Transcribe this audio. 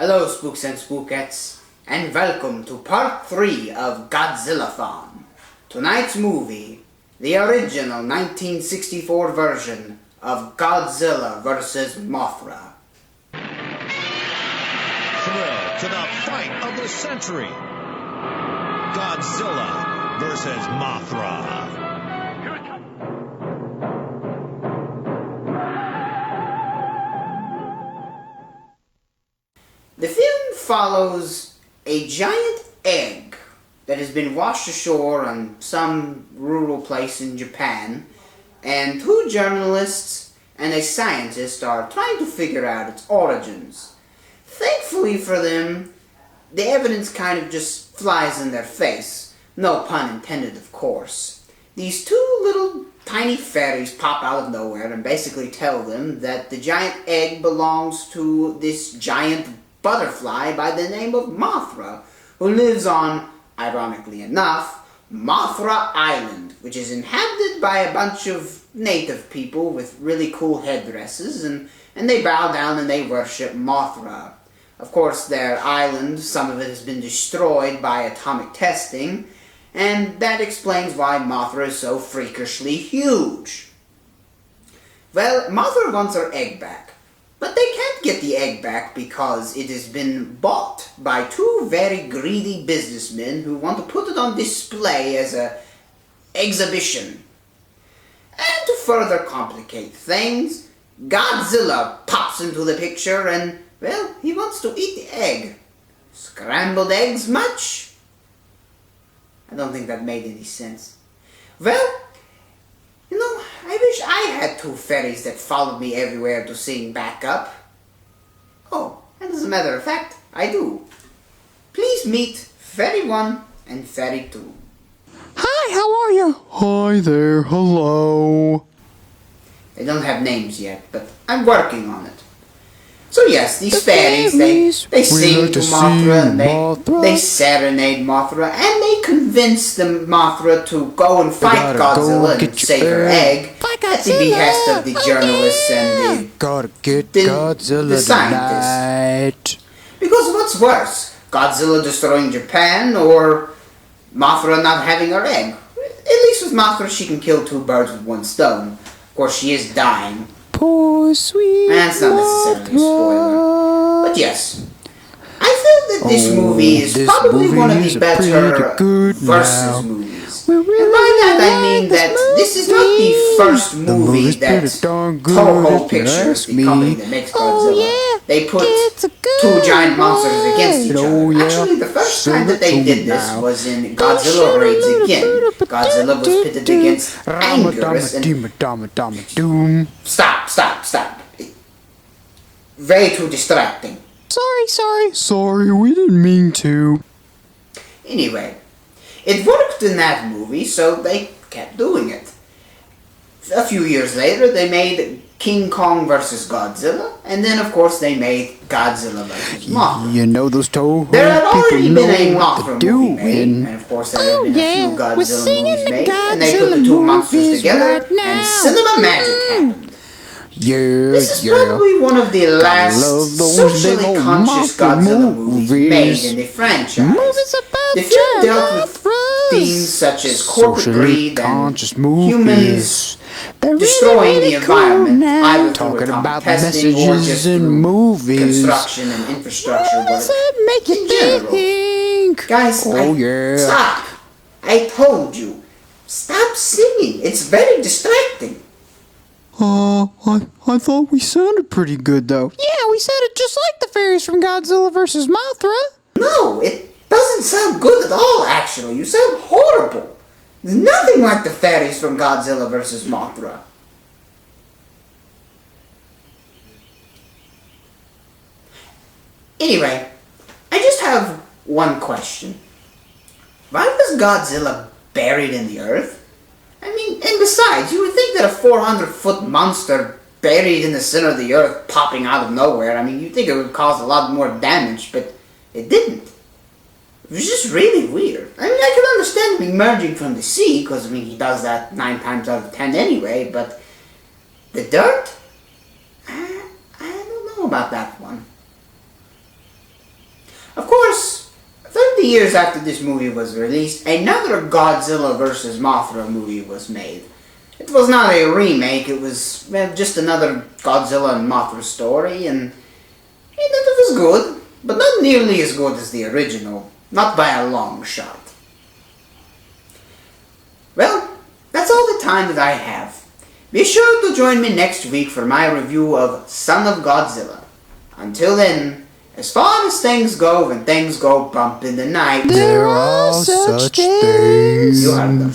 Hello Spooks and Spookettes, and welcome to part 3 of Godzilla-thon. Tonight's movie, the original 1964 version of Godzilla vs. Mothra. Thrill to the fight of the century. Godzilla vs. Mothra. The film follows a giant egg that has been washed ashore on some rural place in Japan, and two journalists and a scientist are trying to figure out its origins. Thankfully for them, the evidence kind of just flies in their face. No pun intended, of course. These two little tiny fairies pop out of nowhere and basically tell them that the giant egg belongs to this giant butterfly by the name of Mothra, who lives on, ironically enough, Mothra Island, which is inhabited by a bunch of native people with really cool headdresses, and they bow down and they worship Mothra. Of course, their island, some of it has been destroyed by atomic testing, and that explains why Mothra is so freakishly huge. Well, Mothra wants her egg back. But they can't get the egg back because it has been bought by two very greedy businessmen who want to put it on display as an exhibition. And to further complicate things, Godzilla pops into the picture and, well, he wants to eat the egg. Scrambled eggs much? I don't think that made any sense. Well, I wish I had two fairies that followed me everywhere to sing backup. Oh, and as a matter of fact, I do. Please meet Fairy 1 and Fairy 2. Hi, how are you? Hi there, hello. They don't have names yet, but I'm working on it. So yes, these fairies, they sing to Mothra, and they serenade Mothra, and they convince the Mothra to go and fight Godzilla and save her egg at the behest of the journalists and the scientists. Because what's worse, Godzilla destroying Japan or Mothra not having her egg? At least with Mothra she can kill two birds with one stone. Of course she is dying. Poor sweet That's not necessarily a spoiler. But yes, I feel that this movie is probably one of the better versus movies. And by that I mean that this is not the first movie that Toho Pictures, the company that makes Godzilla, they put two giant monsters against each other. Actually, the first time that they did this was in Godzilla Raids Again. Godzilla was pitted against Anguirus and... Stop. Way too distracting. Sorry, we didn't mean to. Anyway, it worked in that movie, so they kept doing it. A few years later, they made King Kong vs. Godzilla, and then of course they made Godzilla vs. Mothra. You know those Toho there had already people been a know what Mothra to do, movie made, and of course there had been a few Godzilla movies made, and they put the two monsters together, and cinema magic happened. This is probably one of the last socially conscious Godzilla movies made in the franchise. The film dealt with themes such as corporate greed and humans destroying the environment, either through atomic testing or just through construction and infrastructure work in general. Guys, stop! I told you, stop singing. It's very distracting. I thought we sounded pretty good, though. Yeah, we sounded just like the fairies from Godzilla vs. Mothra. No, it doesn't sound good at all, actually. You sound horrible. There's nothing like the fairies from Godzilla vs. Mothra. Anyway, I just have one question. Why was Godzilla buried in the earth? I mean, and besides, you would think that a 400-foot monster buried in the center of the earth popping out of nowhere, I mean, you'd think it would cause a lot more damage, but it didn't. It was just really weird. I mean, I can understand him emerging from the sea, because, I mean, he does that 9 times out of 10 anyway, but the dirt? I don't know about that one. years after this movie was released, another Godzilla vs. Mothra movie was made. It was not a remake, it was just another Godzilla and Mothra story, and it was good, but not nearly as good as the original. Not by a long shot. Well, that's all the time that I have. Be sure to join me next week for my review of Son of Godzilla. Until then, as far as things go, when things go bump in the night, There are such things. You heard them.